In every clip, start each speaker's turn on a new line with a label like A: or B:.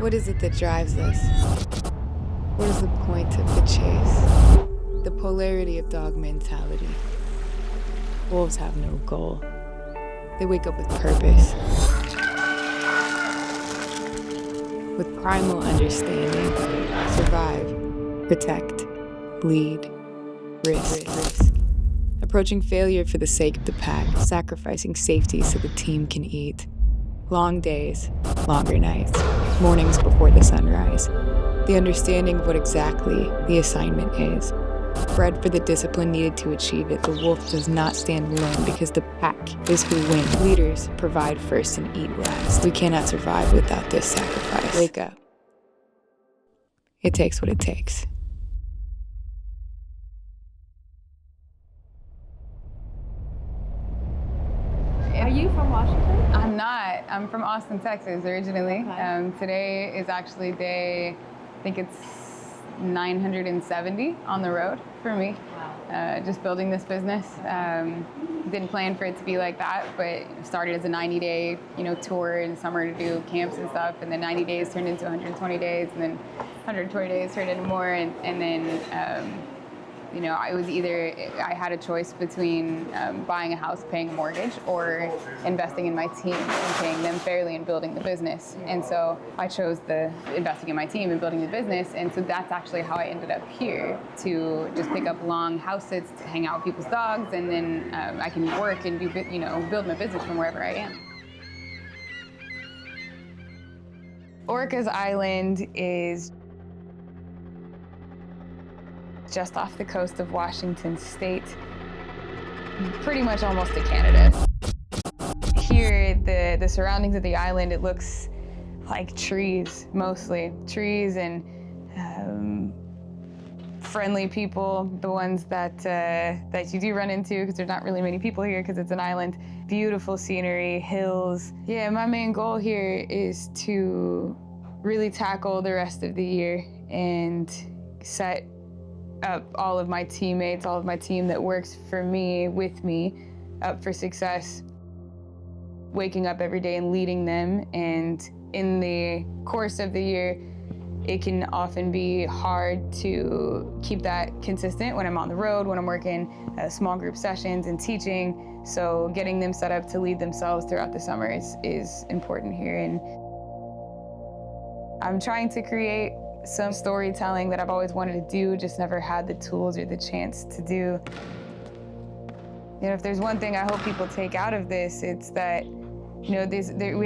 A: What is it that drives us? What is the point of the chase? The polarity of dog mentality. Wolves have no goal. They wake up with purpose. With primal understanding. Survive, protect, lead, risk. Approaching failure for the sake of the pack, sacrificing safety so the team can eat. Long days, longer nights, mornings before the sunrise. The understanding of what exactly the assignment is. Bred for the discipline needed to achieve it, the wolf does not stand alone because the pack is who wins. Leaders provide first and eat last. We cannot survive without this sacrifice. Wake up. It takes what it takes.
B: Are you from Washington?
C: I'm not. I'm from Austin, Texas, originally.
B: Okay.
C: Today is actually day, I think it's 970 on the road for me.
B: Wow.
C: Just building this business. Didn't plan for it to be like that, but started as a 90-day, tour in summer to do camps and stuff, and then 90 days turned into 120 days, and then 120 days turned into more, and then. It was either I had a choice between buying a house, paying a mortgage, or investing in my team and paying them fairly and building the business. And so I chose the investing in my team and building the business. And so that's actually how I ended up here, to just pick up long house sits, to hang out with people's dogs, and then I can work and build my business from wherever I am. Orcas Island is just off the coast of Washington State, pretty much almost to Canada. Here, the surroundings of the island, it looks like trees, mostly. Trees and friendly people, the ones that you do run into, because there's not really many people here because it's an island. Beautiful scenery, hills. Yeah, my main goal here is to really tackle the rest of the year and set up all of my teammates, all of my team that works for me, with me, up for success. Waking up every day and leading them. And in the course of the year, it can often be hard to keep that consistent when I'm on the road, when I'm working small group sessions and teaching. So getting them set up to lead themselves throughout the summer is important here. And I'm trying to create some storytelling that I've always wanted to do, just never had the tools or the chance to do. If there's one thing I hope people take out of this, it's that we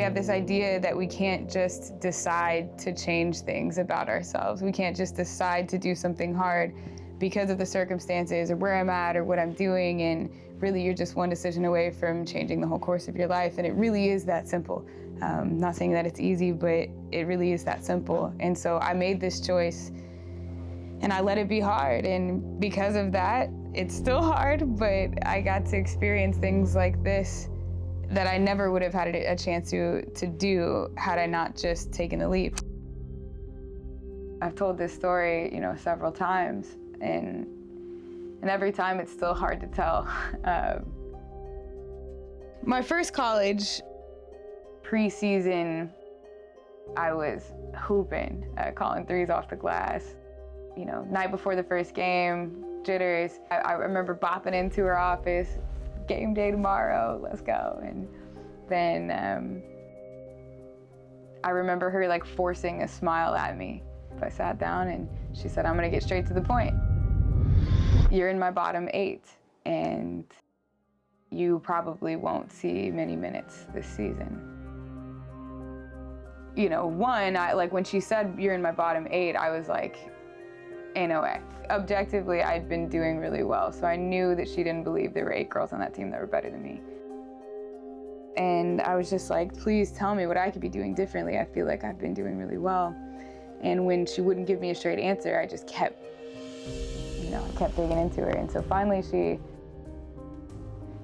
C: have this idea that we can't just decide to change things about ourselves. We can't just decide to do something hard because of the circumstances or where I'm at or what I'm doing, and really you're just one decision away from changing the whole course of your life, and it really is that simple. Not saying that it's easy, but it really is that simple. And so I made this choice and I let it be hard. And because of that, it's still hard, but I got to experience things like this that I never would have had a chance to do had I not just taken the leap. I've told this story, several times, and every time it's still hard to tell. My first college preseason, I was hooping, calling threes off the glass. Night before the first game, jitters. I remember bopping into her office, game day tomorrow, let's go. And then I remember her forcing a smile at me. I sat down and she said, "I'm gonna get straight to the point. You're in my bottom 8 and you probably won't see many minutes this season." When she said, "You're in my bottom 8, I was like, ain't no way. Objectively, I'd been doing really well, so I knew that she didn't believe there were 8 girls on that team that were better than me. And I was just like, please tell me what I could be doing differently. I feel like I've been doing really well. And when she wouldn't give me a straight answer, I just kept digging into her. And so finally she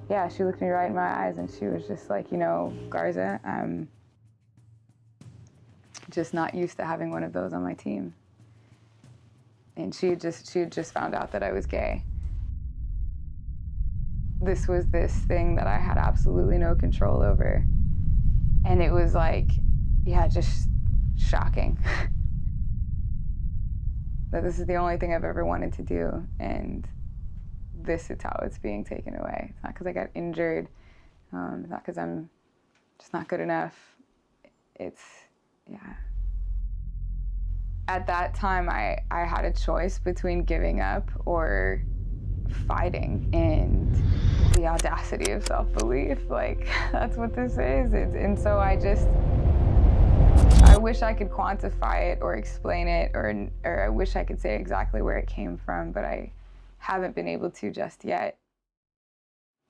C: looked me right in my eyes and she was just like, Garza, I'm just not used to having one of those on my team. And she had just found out that I was gay. This was this thing that I had absolutely no control over. And it was like, just shocking. That this is the only thing I've ever wanted to do, and this is how it's being taken away. It's not because I got injured. It's not because I'm just not good enough. It's, yeah. At that time, I had a choice between giving up or fighting, and the audacity of self-belief, like, that's what this is. And so I wish I could quantify it or explain it, or I wish I could say exactly where it came from, but I haven't been able to just yet.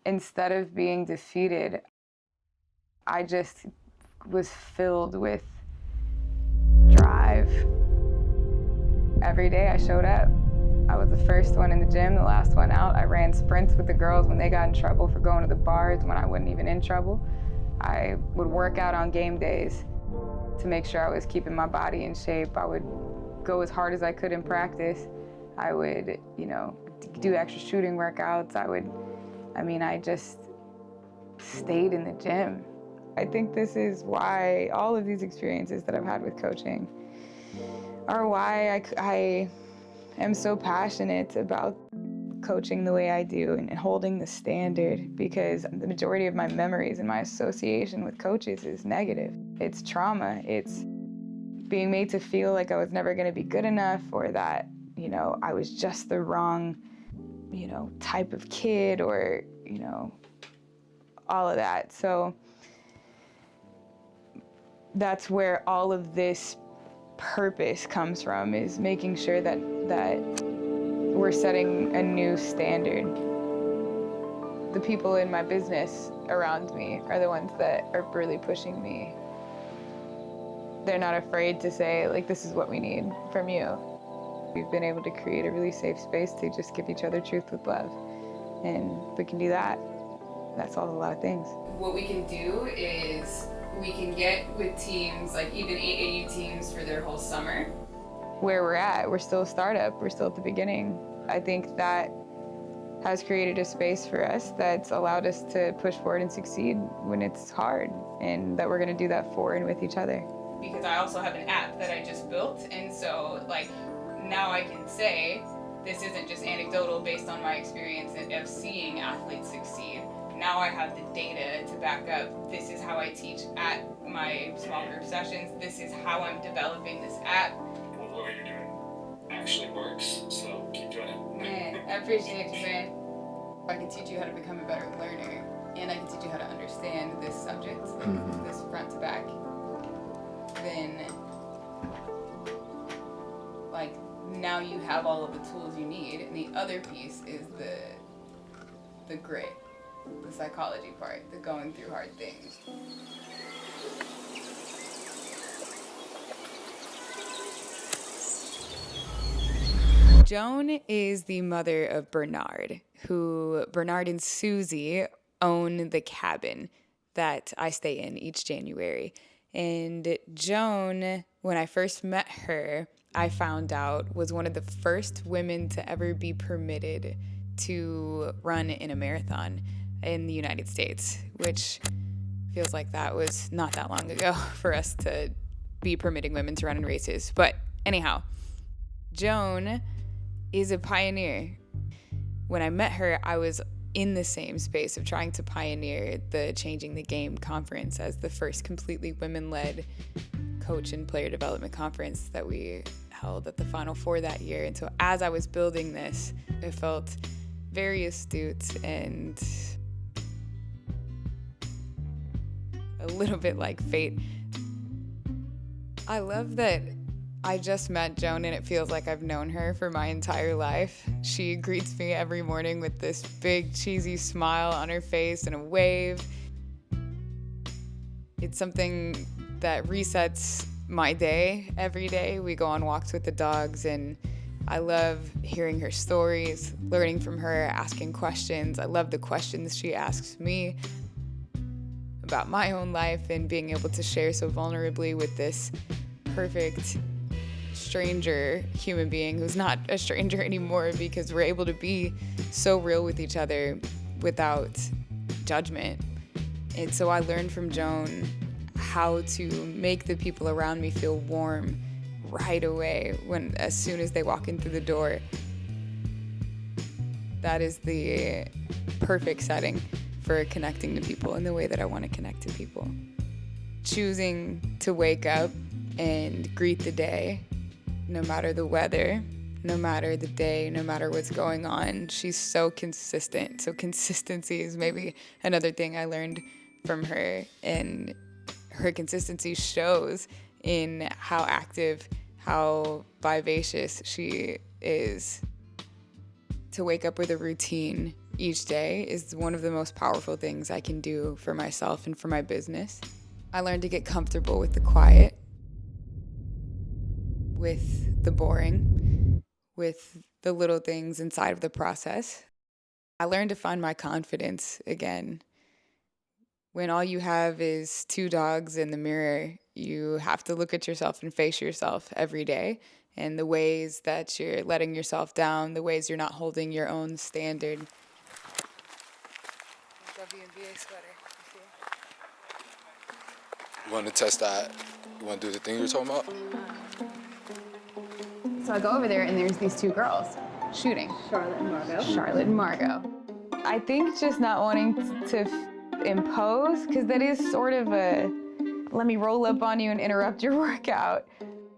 C: Instead of being defeated, I just was filled with drive. Every day I showed up. I was the first one in the gym, the last one out. I ran sprints with the girls when they got in trouble for going to the bars when I wasn't even in trouble. I would work out on game days to make sure I was keeping my body in shape. I would go as hard as I could in practice. I would, do extra shooting workouts. I just stayed in the gym. I think this is why all of these experiences that I've had with coaching are why I am so passionate about coaching the way I do and holding the standard, because the majority of my memories and my association with coaches is negative. It's trauma. It's being made to feel like I was never going to be good enough, or that, I was just the wrong, type of kid, or, all of that. So that's where all of this purpose comes from, is making sure that we're setting a new standard. The people in my business around me are the ones that are really pushing me. They're not afraid to say, like, this is what we need from you. We've been able to create a really safe space to just give each other truth with love. And we can do that. That solves a lot of things.
D: What we can do is we can get with teams, like even AAU teams, for their whole summer.
C: Where we're at, we're still a startup. We're still at the beginning. I think that has created a space for us that's allowed us to push forward and succeed when it's hard, and that we're going to do that for and with each other.
D: Because I also have an app that I just built, and so now I can say this isn't just anecdotal based on my experience of seeing athletes succeed. Now I have the data to back up, this is how I teach at my small group sessions, this is how I'm developing this app.
E: Well, the way you're doing actually works, so keep doing it.
D: Man, I appreciate you, man. I can teach you how to become a better learner, and I can teach you how to understand this subject, this front to back. Then, now you have all of the tools you need, and the other piece is the grit, the psychology part, the going through hard things.
A: Joan is the mother of Bernard, who Bernard and Susie own the cabin that I stay in each January. And Joan, when I first met her, I found out was one of the first women to ever be permitted to run in a marathon in the United States, which feels like that was not that long ago for us to be permitting women to run in races. But anyhow, Joan is a pioneer. When I met her, I was in the same space of trying to pioneer the Changing the Game conference as the first completely women-led coach and player development conference that we held at the Final Four that year. And so as I was building this, it felt very astute and a little bit like fate. I love that I just met Joan and it feels like I've known her for my entire life. She greets me every morning with this big cheesy smile on her face and a wave. It's something that resets my day every day. We go on walks with the dogs and I love hearing her stories, learning from her, asking questions. I love the questions she asks me about my own life and being able to share so vulnerably with this perfect stranger human being who's not a stranger anymore, because we're able to be so real with each other without judgment. And so I learned from Joan how to make the people around me feel warm right away as soon as they walk in through the door. That is the perfect setting for connecting to people in the way that I want to connect to people. Choosing to wake up and greet the day, no matter the weather, no matter the day, no matter what's going on. She's so consistent. So consistency is maybe another thing I learned from her, and her consistency shows in how active, how vivacious she is. To wake up with a routine each day is one of the most powerful things I can do for myself and for my business. I learned to get comfortable with the quiet, with the boring, with the little things inside of the process. I learned to find my confidence again. When all you have is 2 dogs in the mirror, you have to look at yourself and face yourself every day, and the ways that you're letting yourself down, the ways you're not holding your own standard. WNBA sweater.
F: You want to test that? You want to do the thing you're talking about?
C: So I go over there and there's these 2 girls shooting. Charlotte and Margot. I think just not wanting to impose, because that is sort of a, let me roll up on you and interrupt your workout.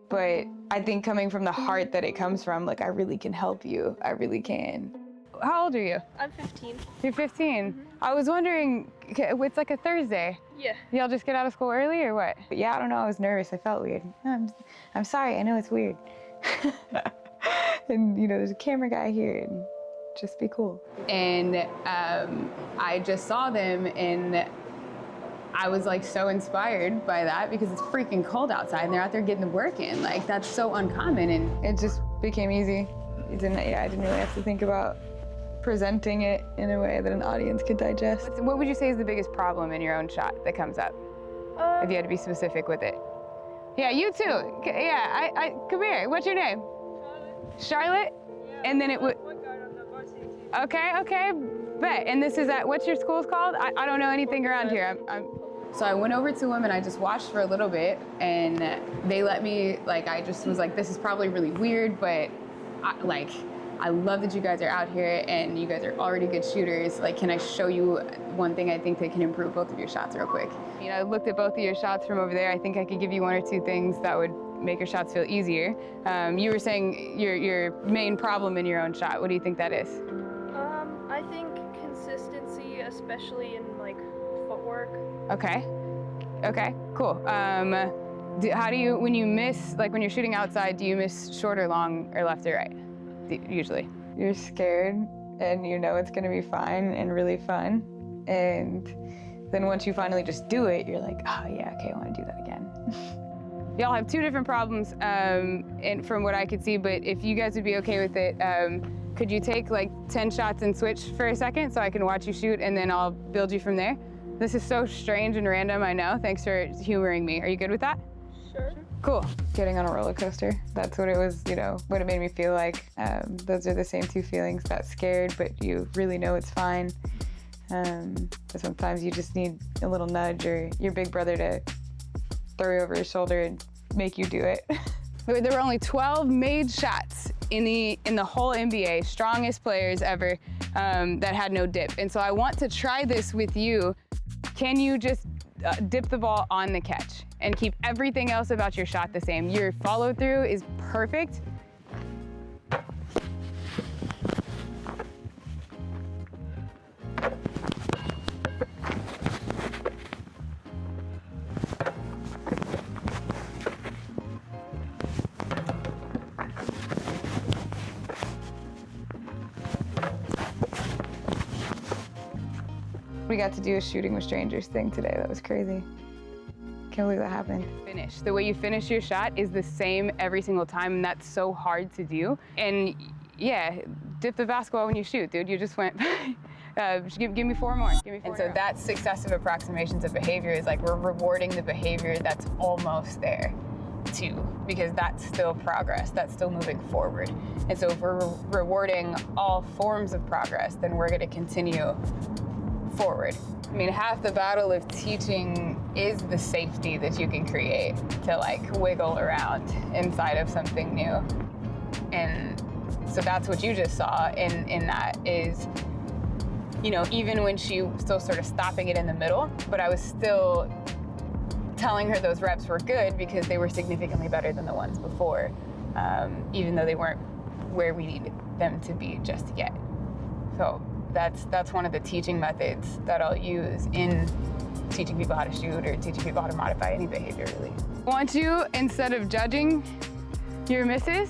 C: But I think coming from the heart that it comes from, like, I really can help you. I really can. How old are you?
G: I'm 15.
C: You're 15? Mm-hmm. I was wondering, it's like a Thursday.
G: Yeah.
C: Y'all just get out of school early or what? But yeah, I don't know, I was nervous, I felt weird. I'm sorry, I know it's weird. And you know, there's a camera guy here, and just be cool. And I just saw them, and I was like so inspired by that, because it's freaking cold outside and they're out there getting the work in. Like, that's so uncommon, and it just became easy. I didn't really have to think about presenting it in a way that an audience could digest. What would you say is the biggest problem in your own shot that comes up? If you had to be specific with it. Yeah, you too. Yeah, I come here. What's your name? Charlotte?
G: Yeah,
C: And then it would. Okay, bet. And this is at, what's your school's called? I don't know anything around here. So I went over to them and I just watched for a little bit, and they let me, like, I just was like, this is probably really weird, but I love that you guys are out here and you guys are already good shooters. Like, can I show you one thing I think that can improve both of your shots real quick? You know, I looked at both of your shots from over there. I think I could give you 1 or 2 things that would make your shots feel easier. You were saying your main problem in your own shot. What do you think that is?
G: I think consistency, especially in like footwork.
C: Okay, cool. How do you, when you miss, like when you're shooting outside, do you miss short or long or left or right, usually? You're scared and you know it's gonna be fine and really fun. And then once you finally just do it, you're like, oh yeah, okay, I wanna do that again. Y'all have 2 different problems and from what I could see, but if you guys would be okay with it, could you take like 10 shots and switch for a second so I can watch you shoot, and then I'll build you from there? This is so strange and random, I know. Thanks for humoring me. Are you good with that?
G: Sure.
C: Cool. Getting on a roller coaster. That's what it was, you know, what it made me feel like. Those are the same 2 feelings, that scared, but you really know it's fine. But sometimes you just need a little nudge or your big brother to throw you over his shoulder and make you do it. There were only 12 made shots in the whole NBA, strongest players ever, that had no dip. And so I want to try this with you. Can you just dip the ball on the catch and keep everything else about your shot the same? Your follow through is perfect. We got to do a shooting with strangers thing today. That was crazy. Can't believe that happened. Finish. The way you finish your shot is the same every single time, and that's so hard to do. And yeah, dip the basketball when you shoot, dude. You just went, give me 4 more. Give me 4 and so that's successive approximations of behavior is like we're rewarding the behavior that's almost there too, because that's still progress, that's still moving forward. And so if we're rewarding all forms of progress, then we're gonna continue forward. I mean, half the battle of teaching is the safety that you can create to like wiggle around inside of something new. And so that's what you just saw in that is, you know, even when she was still sort of stopping it in the middle, but I was still telling her those reps were good because they were significantly better than the ones before, even though they weren't where we needed them to be just yet. So that's one of the teaching methods that I'll use in teaching people how to shoot or teaching people how to modify any behavior, really. I want you, instead of judging your misses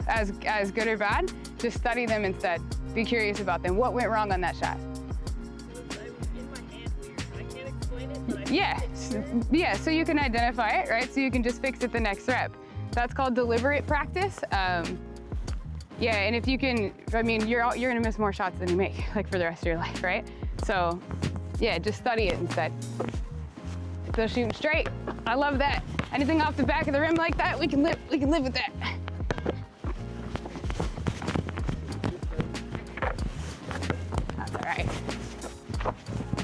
C: as good or bad, just study them instead. Be curious about them. What went wrong on that shot?
G: In my hand weird. I can't explain it, but
C: Yeah, so you can identify it, right? So you can just fix it the next rep. That's called deliberate practice. Yeah, and if you can, I mean, you're gonna miss more shots than you make, like for the rest of your life, right? So, yeah, just study it instead. Still shooting straight. I love that. Anything off the back of the rim like that, we can live with that. That's all right.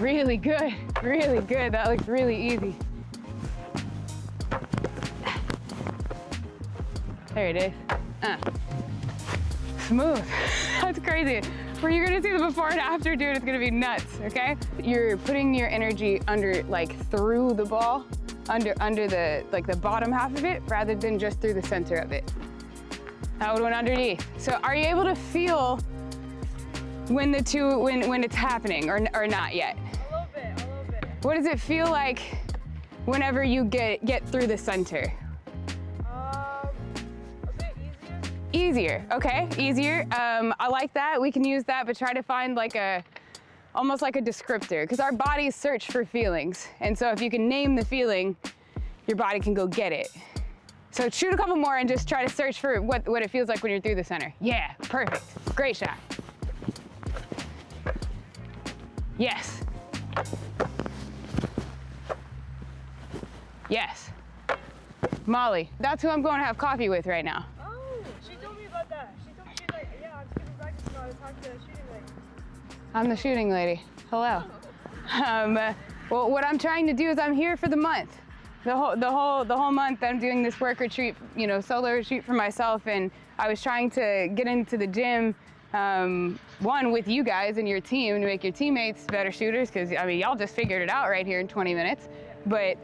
C: Really good, really good. That looks really easy. There it is. Smooth. That's crazy. When you're gonna see the before and after, dude, it's gonna be nuts, okay? You're putting your energy under, like through the ball, under the, like the bottom half of it, rather than just through the center of it. That would went underneath. So are you able to feel when it's happening or not yet?
G: a little bit.
C: What does it feel like whenever you get through the center?
G: A bit easier.
C: Easier, okay, easier. I like that. We can use that, but try to find like almost like a descriptor, because our bodies search for feelings. And so if you can name the feeling, your body can go get it. So shoot a couple more and just try to search for what it feels like when you're through the center. Yeah, perfect, great shot. Yes. Yes. Molly, that's who I'm going to have coffee with right now.
G: Oh, she told me about that. She told me, she's like, yeah, I'm skipping practice now to talk to the shooting lady.
C: I'm the shooting lady. Hello. Well, what I'm trying to do is I'm here for the month. The whole month I'm doing this work retreat, you know, solo retreat for myself, and I was trying to get into the gym, one, with you guys and your team to make your teammates better shooters, because I mean, y'all just figured it out right here in 20 minutes, but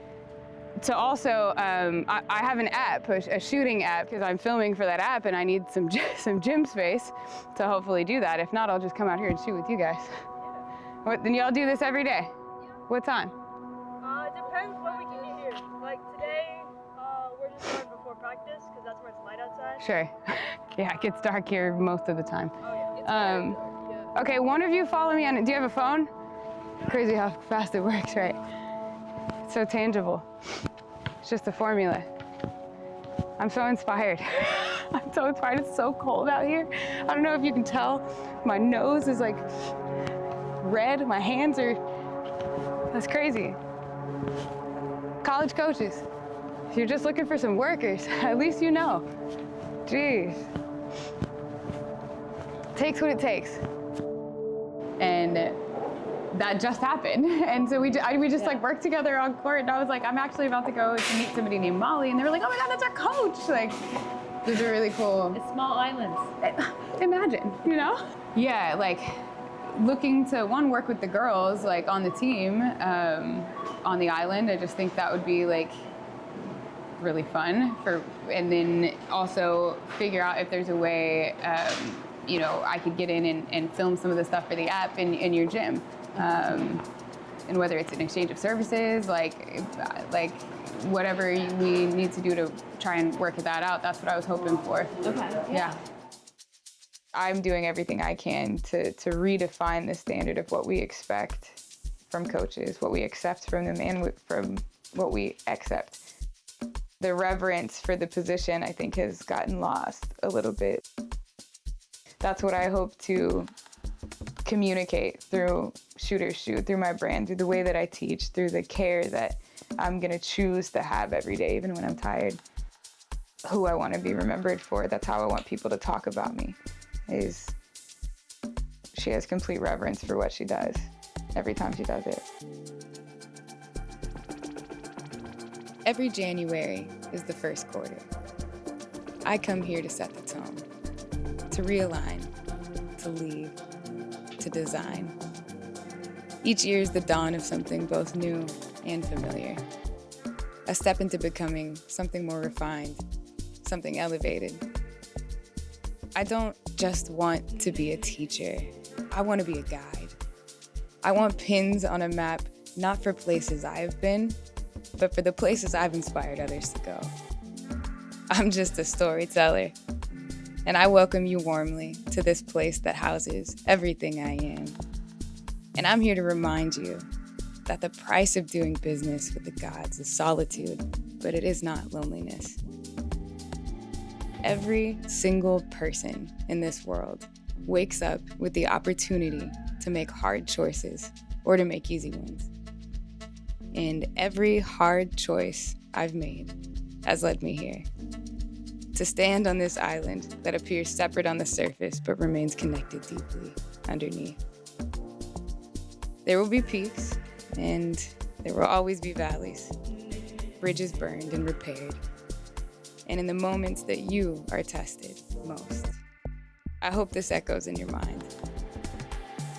C: to also, I have an app, a shooting app, because I'm filming for that app and I need some gym space to hopefully do that. If not, I'll just come out here and shoot with you guys. Then y'all do this every day? What time?
G: It depends when we can get here. Like today, we're just going before practice because that's where it's light outside.
C: Sure. Yeah, it gets dark here most of the time.
G: Oh yeah.
C: Okay, one of you follow me on, do you have a phone? Crazy how fast it works, right? It's so tangible. It's just a formula. I'm so inspired. I'm so inspired. It's so cold out here. I don't know if you can tell. My nose is like red. My hands are, that's crazy. College coaches, if you're just looking for some workers, at least you know. Jeez. Takes what it takes. And that just happened. And so we just like worked together on court, and I was like, I'm actually about to go to meet somebody named Molly, and they were like, oh my God, that's our coach. Like, these are really cool.
B: It's small islands.
C: Imagine, you know? Yeah, like looking to, one, work with the girls like on the team on the island. I just think that would be like really fun and then also figure out if there's a way, you know, I could get in and film some of the stuff for the app in your gym. And whether it's an exchange of services, like whatever we need to do to try and work that out, that's what I was hoping for.
B: Okay.
C: Yeah. I'm doing everything I can to redefine the standard of what we expect from coaches, what we accept from them, and from what we accept. The reverence for the position, I think, has gotten lost a little bit. That's what I hope to communicate through Shooters Shoot, through my brand, through the way that I teach, through the care that I'm gonna choose to have every day, even when I'm tired. Who I wanna be remembered for, that's how I want people to talk about me, is she has complete reverence for what she does every time she does it.
A: Every January is the first quarter. I come here to set the tone, to realign, to lead, to design. Each year is the dawn of something both new and familiar. A step into becoming something more refined, something elevated. I don't just want to be a teacher. I want to be a guide. I want pins on a map, not for places I've been, but for the places I've inspired others to go. I'm just a storyteller, and I welcome you warmly to this place that houses everything I am. And I'm here to remind you that the price of doing business with the gods is solitude, but it is not loneliness. Every single person in this world wakes up with the opportunity to make hard choices or to make easy ones. And every hard choice I've made has led me here, to stand on this island that appears separate on the surface but remains connected deeply underneath. There will be peaks, and there will always be valleys, bridges burned and repaired. And in the moments that you are tested most, I hope this echoes in your mind.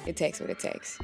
A: It takes what it takes.